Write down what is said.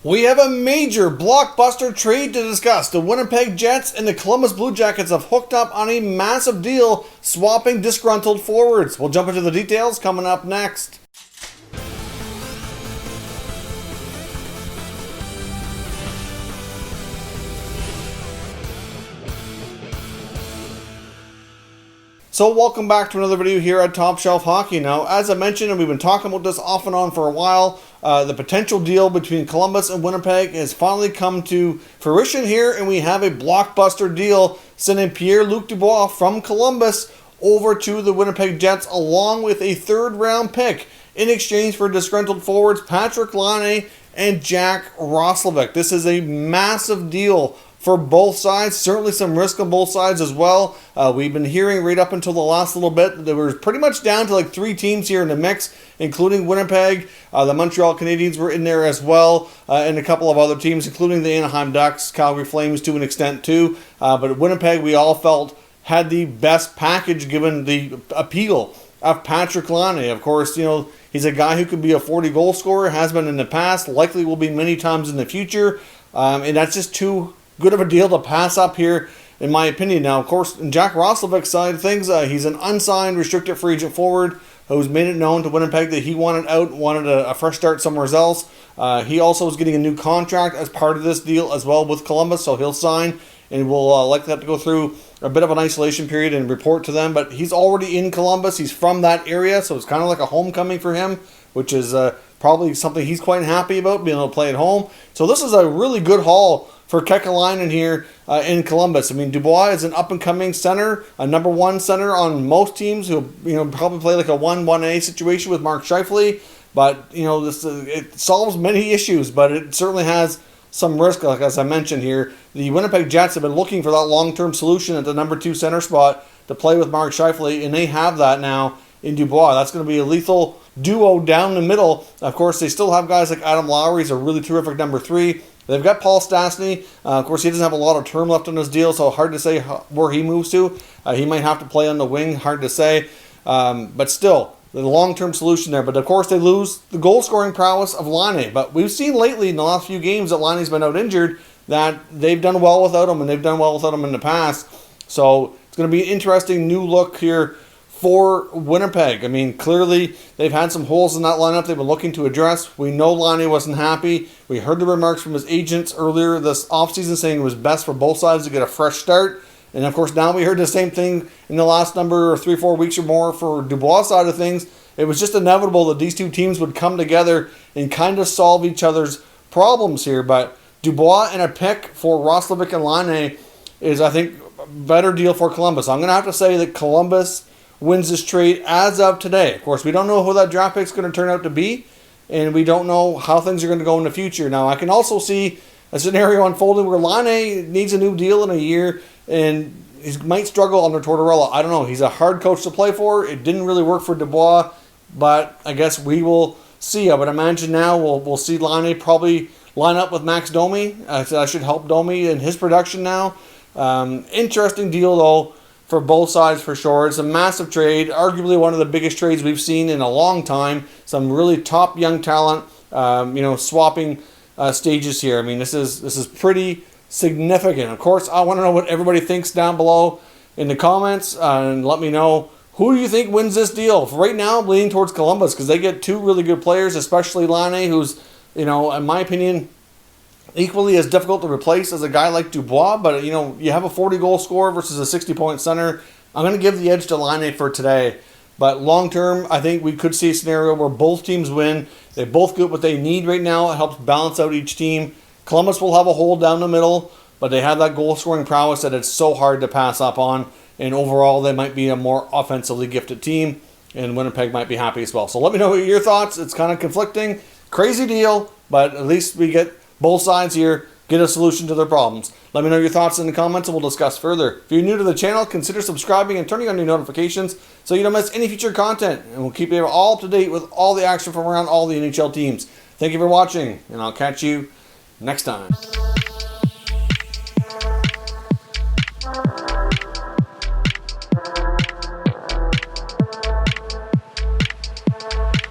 We have a major blockbuster trade to discuss. The Winnipeg Jets and the Columbus Blue Jackets have hooked up on a massive deal, swapping disgruntled forwards. We'll jump into the details coming up next. So welcome back to another video here at Top Shelf Hockey. Now, as I mentioned, and we've been talking about this off and on for a while, the potential deal between Columbus and Winnipeg has finally come to fruition here, and we have a blockbuster deal sending Pierre Luc Dubois from Columbus over to the Winnipeg Jets, along with a third-round pick in exchange for disgruntled forwards Patrik Laine and Jack Rossberg. This is a massive deal for both sides, certainly some risk on both sides as well. We've been hearing right up until the last little bit that there was pretty much down to like 3 teams here in the mix, including Winnipeg. The Montreal Canadiens were in there as well, and a couple of other teams, including the Anaheim Ducks, Calgary Flames to an extent too. But Winnipeg, we all felt, had the best package given the appeal of Patrik Laine. Of course, you know, he's a guy who could be a 40-goal scorer, has been in the past, likely will be many times in the future, and that's just too good of a deal to pass up here, in my opinion. Now, of course, in Jack Rossberg's side of things, he's an unsigned, restricted free agent forward who's made it known to Winnipeg that he wanted out, wanted a fresh start somewhere else. He also is getting a new contract as part of this deal as well with Columbus, so he'll sign and will likely have to go through a bit of an isolation period and report to them. But he's already in Columbus. He's from that area, so it's kind of like a homecoming for him, which is probably something he's quite happy about, being able to play at home. So this is a really good haul for Kekalainen here in Columbus. I mean, Dubois is an up-and-coming center, a number one center on most teams who, you know, probably play like a 1-1A situation with Mark Scheifele. But, you know, this it solves many issues, but it certainly has some risk, like as I mentioned here. The Winnipeg Jets have been looking for that long-term solution at the number 2 center spot to play with Mark Scheifele, and they have that now in Dubois. That's going to be a lethal duo down the middle. Of course, they still have guys like Adam Lowry. He's a really terrific number 3. They've got Paul Stastny. Of course, he doesn't have a lot of term left on his deal, so hard to say where he moves to. He might have to play on the wing, hard to say. But still, the long-term solution there. But of course, they lose the goal-scoring prowess of Laine. But we've seen lately in the last few games that Laine's been out injured, that they've done well without him, and they've done well without him in the past. So it's going to be an interesting new look here for Winnipeg. I mean, clearly they've had some holes in that lineup they've been looking to address. We know Laine wasn't happy. We heard the remarks from his agents earlier this offseason saying it was best for both sides to get a fresh start. And of course, now we heard the same thing in the last number of 3-4 weeks or more for Dubois' side of things. It was just inevitable that these two teams would come together and kind of solve each other's problems here. But Dubois and a pick for Rossberg and Laine is, I think, a better deal for Columbus. I'm going to have to say that Columbus wins this trade as of today. Of course, we don't know who that draft pick is going to turn out to be, and we don't know how things are going to go in the future. Now, I can also see a scenario unfolding where Laine needs a new deal in a year, and he might struggle under Tortorella. I don't know. He's a hard coach to play for. It didn't really work for Dubois, but I guess we will see. I would imagine now we'll see Laine probably line up with Max Domi. That should help Domi in his production now. Interesting deal, though, for both sides for sure. It's a massive trade, arguably one of the biggest trades we've seen in a long time. Some really top young talent, swapping stages here. I mean, this is pretty significant. Of course, I want to know what everybody thinks down below in the comments, and let me know who do you think wins this deal. For right now, I'm leaning towards Columbus because they get 2 really good players, especially Laine, who's, you know, in my opinion, equally as difficult to replace as a guy like Dubois. But, you know, you have a 40-goal scorer versus a 60-point center. I'm going to give the edge to Laine for today. But long-term, I think we could see a scenario where both teams win. They both get what they need right now. It helps balance out each team. Columbus will have a hole down the middle, but they have that goal-scoring prowess that it's so hard to pass up on. And overall, they might be a more offensively gifted team, and Winnipeg might be happy as well. So let me know your thoughts. It's kind of conflicting. Crazy deal, but at least we get both sides here get a solution to their problems. Let me know your thoughts in the comments and we'll discuss further. If you're new to the channel, consider subscribing and turning on your notifications so you don't miss any future content. And we'll keep you all up to date with all the action from around all the NHL teams. Thank you for watching, and I'll catch you next time.